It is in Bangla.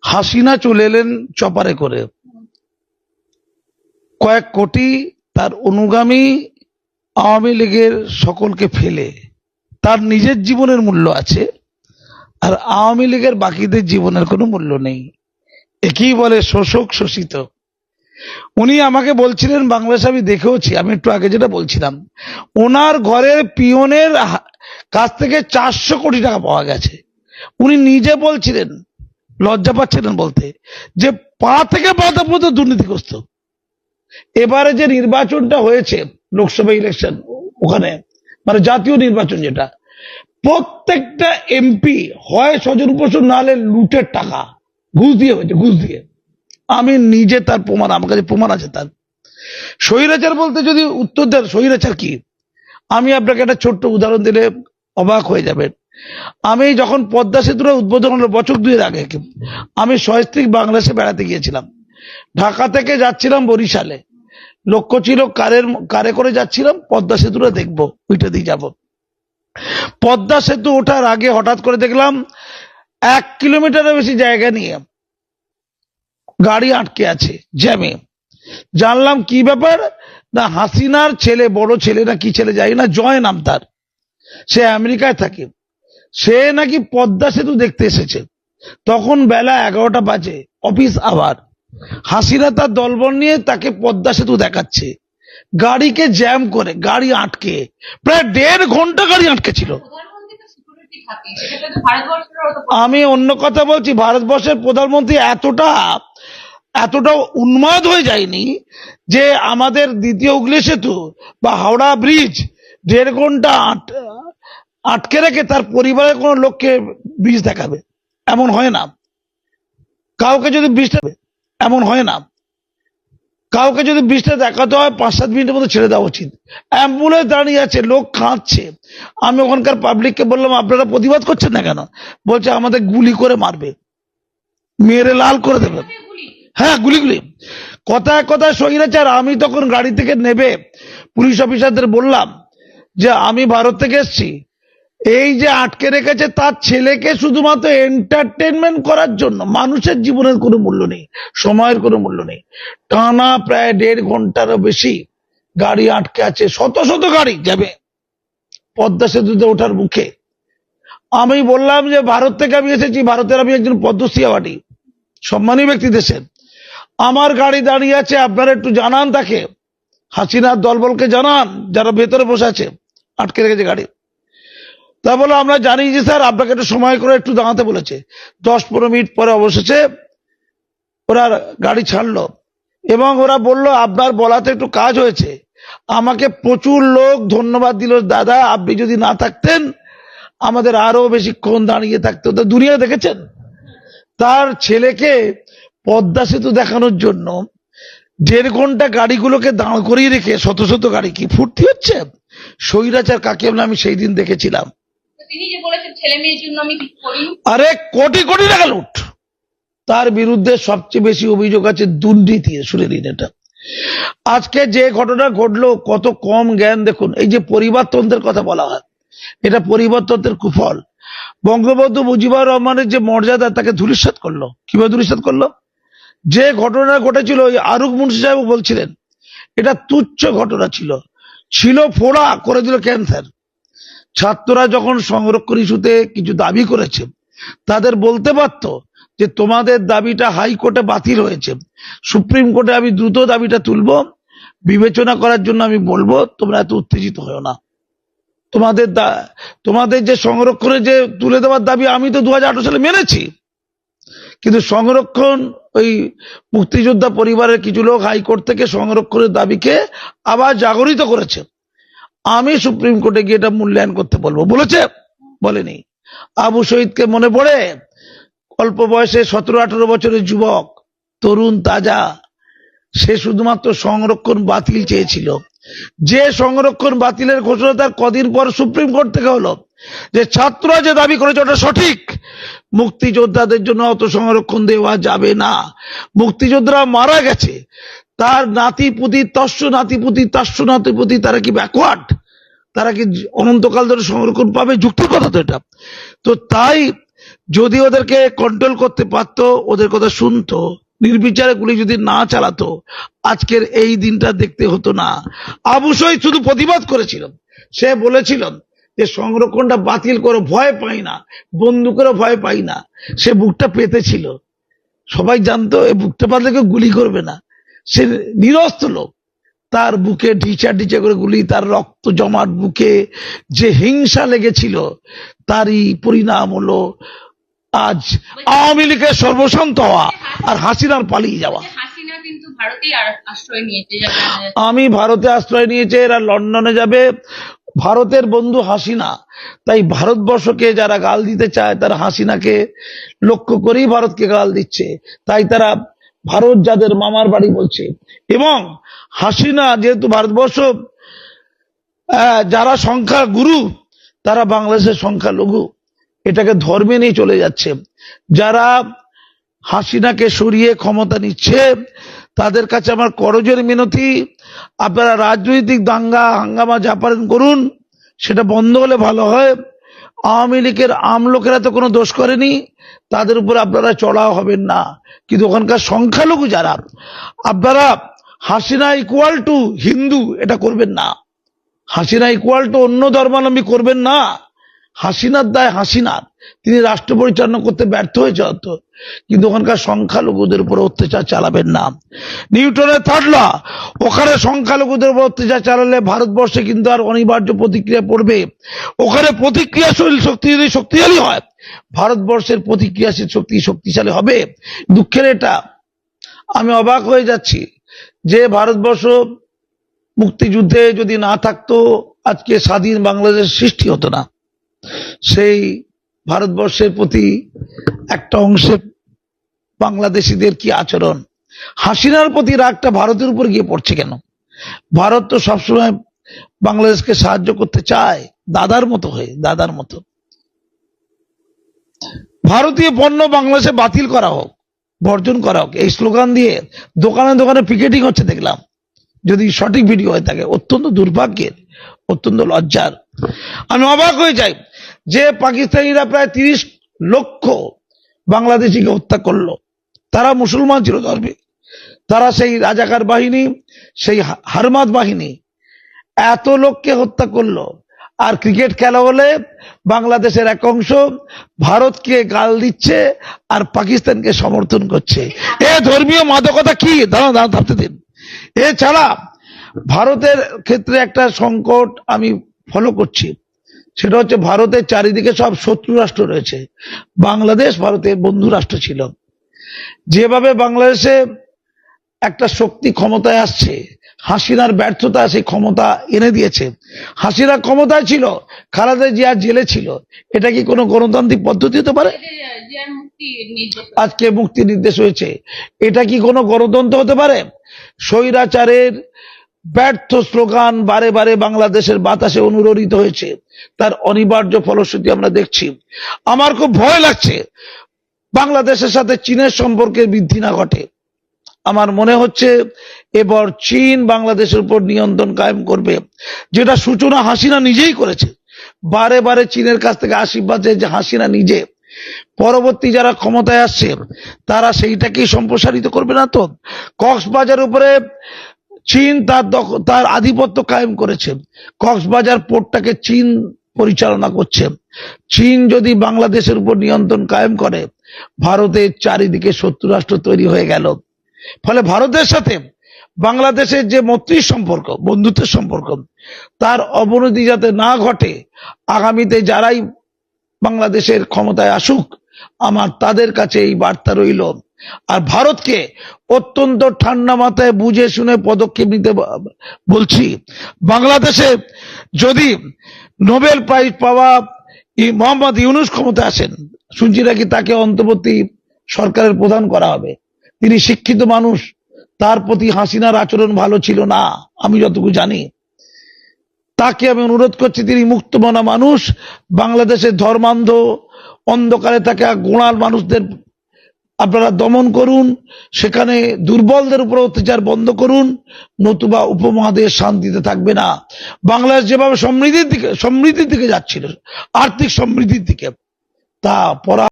হাসিনা চলে এলেন চপারে করে, কয়েক কোটি তার অনুগামী আওয়ামী লীগের সকলকে ফেলে। তার নিজের জীবনের মূল্য আছে, আর আওয়ামী লীগের বাকিদের জীবনের কোনো মূল্য নেই। একেই বলে শোষক শোষিত। উনি আমাকে বলছিলেন, বাংলাদেশ আমি দেখেওছি, আমি একটু আগে যেটা বলছিলাম, ওনার ঘরের পিয়নের কাছ থেকে 400 কোটি টাকা পাওয়া গেছে। উনি নিজে বলছিলেন, লজ্জা পাচ্ছিলেন বলতে, যে পা থেকে পাতা পর্যন্ত দুর্নীতিগ্রস্ত। এবারে যে নির্বাচনটা হয়েছে, লোকসভা ইলেকশন, ওখানে মানে জাতীয় নির্বাচন, যেটা প্রত্যেকটা এমপি হয় স্বজন পোষণ, নাহলে লুটের টাকা ঘুষ দিয়ে হয়েছে, ঘুষ দিয়ে। আমি নিজে তার প্রমাণ, আমার কাছে প্রমাণ আছে তার। স্বৈরাচার বলতে যদি উত্তর দেন স্বৈরাচার কি, আমি আপনাকে একটা ছোট্ট উদাহরণ দিলে অবাক হয়ে যাবেন। আমি যখন পদ্মা সেতুর উদ্বোধন হলো বছর 2 আগে, আমি সস্ত্রীক বাংলাদেশে বেড়াতে গিয়েছিলাম। ঢাকা থেকে যাচ্ছিলাম বরিশালে, লক্ষ্য ছিল কারে করে যাচ্ছিলাম, পদ্মা সেতুটা দেখবো, ওইটা দিয়ে যাব। পদ্মা সেতু ওঠার আগে হঠাৎ করে দেখলাম 1 কিলোমিটারের বেশি জায়গা নিয়ে গাড়ি আটকে আছে জ্যামে। জানলাম কি ব্যাপার, না হাসিনার ছেলে, বড় ছেলে না কি ছেলে যাই না, জয় নাম তার, সে আমেরিকায় থাকে, সে নাকি পদ্মা সেতু দেখতে এসেছে। তখন বেলা 11টা বাজে, অফিস আবার। হাসিনা তার দলবল নিয়ে তাকে পদ্মা সেতু দেখাচ্ছে, গাড়িকে জ্যাম করে, গাড়ি আটকে প্রায় 1.5 ঘন্টা গাড়ি আটকে ছিল। আমি অন্য কথা বলছি, ভারতবর্ষের প্রধানমন্ত্রী এতটা উন্মাদ হয়ে যায়নি যে আমাদের দ্বিতীয় হুগলি সেতু বা হাওড়া ব্রিজ 1.5 ঘন্টা আটকে রেখে তার পরিবারের কোনো লোককে ব্রিজ দেখাবে, এমন হয় না। কাউকে যদি ব্রিজটা, এমন হয় না, কাউকে যদি ব্রিজটা দেখাতে হয় 5-7 মিনিটের মধ্যে ছেড়ে দেওয়া উচিত। অ্যাম্বুলেন্স দাঁড়িয়ে আছে, লোক কাঁদছে। আমি ওখানকার পাবলিককে বললাম, আপনারা প্রতিবাদ করছেন না কেন? বলছে আমাদের গুলি করে মারবে, মেরে লাল করে দেবে। হ্যাঁ, গুলি। কথায় কথায় স্বৈরাচার। আমি তখন গাড়ি থেকে নেবে পুলিশ অফিসারদের বললাম যে আমি ভারত থেকে এসেছি, এই যে আটকে রেখেছে তার ছেলেকে শুধুমাত্র এন্টারটেনমেন্ট করার জন্য। মানুষের জীবনের কোনো মূল্য নেই, সময়ের কোনো মূল্য নেই। টানা প্রায় 1.5 ঘন্টারও বেশি গাড়ি আটকে আছে, শত শত গাড়ি যাবে পদ্মা সেতুতে ওঠার মুখে। আমি বললাম যে ভারত থেকে আমি এসেছি, ভারতের আমি একজন পদ্মশ্রী অ্যাওয়ার্ডী সম্মানী ব্যক্তি দেশের, আমার গাড়ি দাঁড়িয়ে আছে, আপনারা একটু জানান তাকে, হাসিনার দলবলকে জানান যারা ভেতরে বসে আছে, আটকে রেখেছে গাড়ি। তা বলে আমরা জানি যে স্যার আপনাকে একটু সময় করে একটু দাঁড়াতে বলেছে। 10-15 মিনিট পরে অবশেষে ওরা গাড়ি ছাড়লো এবং ওরা বলল আপনার বলাতে একটু কাজ হয়েছে। আমাকে প্রচুর লোক ধন্যবাদ দিল, দাদা আপনি যদি না থাকতেন আমাদের আরো বেশিক্ষণ দাঁড়িয়ে থাকতে হতো। দুনিয়া দেখেছেন, তার ছেলেকে পদ্মা সেতু দেখানোর জন্য 1.5 ঘন্টা গাড়িগুলোকে দাঁড় করিয়ে রেখে শত শত গাড়ি কি ফুর্তি হচ্ছে? স্বৈরাচার কাকে বলে আমি সেই দিন দেখেছিলাম। তিনি যে বলেছেন ছেলে মেয়ের জন্য আমি কিছু করি, আরে কোটি কোটি টাকা লুট। তার বিরুদ্ধে সবচেয়ে বেশি অভিযোগ আছে দুর্নীতি। শুনে নিন এটা। আজকে যে ঘটনা ঘটলো, কত কম জ্ঞান দেখুন। এই যে পরিবারতন্ত্রের কথা বলা হয়, এটা পরিবারতন্ত্রের কুফল। বঙ্গবন্ধু মুজিবুর রহমানের যে মর্যাদা, তাকে ধূলিসাৎ করলো। কিভাবে ধূলিসাৎ করলো? যে ঘটনা ঘটেছিল, ওই আরুক মুন্সি সাহেব বলছিলেন এটা তুচ্ছ ঘটনা ছিল ফোড়া করে দিল ক্যান্সার। ছাত্ররা যখন সংরক্ষণ ইস্যুতে কিছু দাবি করেছে, তাদের বলতে পারত যে তোমাদের দাবিটা হাইকোর্টে বাতিল হয়েছে, সুপ্রিম কোর্টে আমি দ্রুত দাবিটা তুলবো, বিবেচনা করার জন্য আমি বলবো, তোমরা এত উত্তেজিত হও না। তোমাদের যে সংরক্ষণের যে তুলে দেওয়ার দাবি আমি তো 2018 সালে মেনেছি, কিন্তু সংরক্ষণ, ওই মুক্তিযোদ্ধা পরিবারের কিছু লোক হাইকোর্ট থেকে সংরক্ষণের দাবিকে আবার জাগরিত করেছে। আমি সুপ্রিম কোর্টে গিয়ে এটা মূল্যায়ন করতে বলবো। বলেছে? বলেনি। আবু শহীদকে মনে পড়ে? অল্প বয়সে 17-18 বছরের যুবক, তরুণ তাজা, সে শুধুমাত্র সংরক্ষণ বাতিল চেয়েছিল। যে সংরক্ষণ বাতিলের ঘোষণা তার কদিন পর সুপ্রিম কোর্ট থেকে হলো যে ছাত্ররা যে দাবি করেছে ওটা সঠিক, মুক্তিযোদ্ধাদের জন্য অত সংরক্ষণ দেওয়া যাবে না। মুক্তিযোদ্ধারা মারা গেছে, তার নাতিপুতি, তস্য নাতিপুতি, তাস্য নাতিপুতি, তারা কি ব্যাকওয়ার্ড? তারা কি অনন্তকাল ধরে সংরক্ষণ পাবে? যুক্তির কথা তো এটা। তো তাই যদি ওদেরকে কন্ট্রোল করতে পারতো, ওদের কথা শুনতো, নির্বিচারে গুলি যদি না চালাতো, আজকের এই দিনটা দেখতে হতো না। আবু শহীদ শুধু প্রতিবাদ করেছিলেন, সে বলেছিলেন যে সংরক্ষণটা বাতিল করে ভয় পাই না, বন্দুকেরও ভয় পাই না। সে বুকটা পেতেছিল, সবাই জানতো এই বুকটা পাতলে কেউ গুলি করবে না। সে নিরস্ত্র লোক, তার বুকে ঢিচা ঢিচা করে গুলি, তার রক্ত জমাট বুকে যে হিংসা লেগেছিল, তারই পরিণাম হলো আজ আওয়ামী লীগের সর্বশান্ত হওয়া আর হাসিনার পালিয়ে যাওয়া। হাসিনা কিন্তু ভারতেই আশ্রয় নিয়েছে, যা জানা যাচ্ছে। আমি ভারতে আশ্রয় নিয়েছে, এরা লন্ডনে যাবে। ভারতের বন্ধু হাসিনা, তাই ভারতবর্ষকে যারা গাল দিতে চায় তারা হাসিনাকে লক্ষ্য করেই ভারতকে গাল দিচ্ছে। তাই তারা ভারত যাদের মামার বাড়ি বলছে। এবং হাসিনা যেহেতু ভারতবর্ষ যারা সংখ্যা গুরু, তারা বাংলাদেশের সংখ্যা লঘু, এটাকে ধর্মে নিয়ে চলে যাচ্ছে। যারা হাসিনাকে সরিয়ে ক্ষমতা নিচ্ছে, তাদের কাছে আমার করজোড়ে মিনতি, আপনারা রাজনৈতিক দাঙ্গা হাঙ্গামা যা পারেন করুন, সেটা বন্ধ হলে ভালো হয়। আওয়ামী লীগের আমলোকেরা তো কোনো দোষ করেনি, তাদের উপর আপনারা চড়াও হবেন না। কিন্তু ওখানকার সংখ্যালঘু যারা, আপনারা হাসিনা ইকুয়াল টু হিন্দু এটা করবেন না, হাসিনা ইকুয়াল টু অন্য ধর্মাবলম্বী করবেন না। হাসিনার দায় হাসিনার, তিনি রাষ্ট্র পরিচালনা করতে ব্যর্থ হয়েছে হয়তো, কিন্তু ওখানকার সংখ্যালঘুদের উপর অত্যাচার চালাবেন না। নিউটনের থার্ড ল, ওখানে সংখ্যালঘুদের উপর অত্যাচার চালালে ভারতবর্ষে কিন্তু আর অনিবার্য প্রতিক্রিয়া পড়বে। ওখানে প্রতিক্রিয়াশীল শক্তি যদি শক্তিশালী হয়, ভারতবর্ষের প্রতিক্রিয়াশীল শক্তি শক্তিশালী হবে। দুঃখের এটা, আমি অবাক হয়ে যাচ্ছি যে ভারতবর্ষ মুক্তিযুদ্ধে যদি না থাকতো, আজকে স্বাধীন বাংলাদেশ সৃষ্টি হতো না। সেই ভারতবর্ষের প্রতি একটা অংশে বাংলাদেশিদের কি আচরণ, হাসিনার প্রতি রাগটা ভারতের উপর গিয়ে পড়ছে কেন? ভারত তো সবসময় বাংলাদেশকে সাহায্য করতে চায়, দাদার মতো হয়ে, দাদার মতো। ভারতীয় পণ্য বাংলাদেশে বাতিল করা হোক, বর্জন করা হোক, এই স্লোগান দিয়ে দোকানে দোকানে পিকেটিং হচ্ছে দেখলাম। যদি সঠিক ভিডিও হয়ে থাকে, অত্যন্ত দুর্ভাগ্যের, অত্যন্ত লজ্জার। আমি অবাক হয়ে যাই যে পাকিস্তানিরা প্রায় 30 লক্ষ বাংলাদেশিকে হত্যা করলো। তারা মুসলমান ছিল ধর্মে, তারা সেই রাজাকার বাহিনী, সেই হারমাত বাহিনী এত লোককে হত্যা করলো। আর ক্রিকেট খেলা হলে বাংলাদেশের এক অংশ ভারতকে গাল দিচ্ছে আর পাকিস্তানকে সমর্থন করছে। এ ধর্মীয় মাদকতা কি? দাঁড়া দাঁড়া ভাবতে দিন। এছাড়া ভারতের ক্ষেত্রে একটা সংকট আমি ফলো করছি, সেটা হচ্ছে ভারতের চারিদিকে সব শত্রু রাষ্ট্র রয়েছে, বাংলাদেশ ভারতের বন্ধু রাষ্ট্র ছিল। যেভাবে বাংলাদেশে একটা শক্তি ক্ষমতায় আসছে, হাসিনার ব্যর্থতা সেই ক্ষমতা এনে দিয়েছে। হাসিনা ক্ষমতায় ছিল, খালেদা জিয়া জেলে ছিল, এটা কি কোনো গণতান্ত্রিক পদ্ধতি হতে পারে? আজকে মুক্তি নির্দেশ হয়েছে, এটা কি কোনো গণতন্ত্র হতে পারে? স্বৈরাচারের ব্যর্থ স্লোগান বারে বারে বাংলাদেশের বাতাসে অনুরণিত হয়েছে, তার অনিবার্য ফলশ্রুতি আমরা দেখছি। আমার খুব ভয় লাগছে বাংলাদেশের সাথে চীনের সম্পর্কের বৃদ্ধি না ঘটে। আমার মনে হচ্ছে এবার চীন বাংলাদেশের উপর নিয়ন্ত্রণ কায়েম করবে, যেটা সূচনা হাসিনা নিজেই করেছে। বারে বারে চীনের কাছ থেকে আশীর্বাদ যে হাসিনা নিজে, পরবর্তী যারা ক্ষমতায় আসছে তারা সেইটাকেই সম্প্রসারিত করবে না তো? কক্সবাজার উপরে চীন তার আধিপত্য কায়েম করেছে, কক্সবাজার পোর্টটাকে চীন পরিচালনা করছে। চীন যদি বাংলাদেশের উপর নিয়ন্ত্রণ কায়েম করে, ভারতের চারিদিকে শত্রু রাষ্ট্র তৈরি হয়ে গেল। ফলে ভারতের সাথে বাংলাদেশের যে মৈত্রীর সম্পর্ক, বন্ধুত্বের সম্পর্ক, তার অবনতি যাতে না ঘটে, আগামীতে যারাই বাংলাদেশের ক্ষমতায় আসুক, আমার তাদের কাছে এই বার্তা রইল। আর ভারতকে অত্যন্ত ঠান্ডা মাথায় বুঝে শুনে পদক্ষেপ নিতে বলছি। বাংলাদেশে যদি নোবেল প্রাইজ পাওয়া মোহাম্মদ ইউনূস ক্ষমতায় আসেন, শুনছি নাকি তাকে অন্তর্বর্তী সরকারের প্রধান করা হবে। তিনি শিক্ষিত মানুষ, তার প্রতি হাসিনার আচরণ ভালো ছিল না আমি যতটুকু জানি। তাকে আমি অনুরোধ করছি, তিনি মুক্তমনা মানুষ, বাংলাদেশের ধর্মান্ধ অন্ধকারে থাকা গোঁড়াল মানুষদের আপনারা দমন করুন, সেখানে দুর্বলদের উপর অত্যাচার বন্ধ করুন, নতুবা উপমহাদেশ শান্তিতে থাকবে না। বাংলাদেশ যেভাবে সমৃদ্ধির দিকে যাচ্ছিল, আর্থিক সমৃদ্ধির দিকে, তা পরা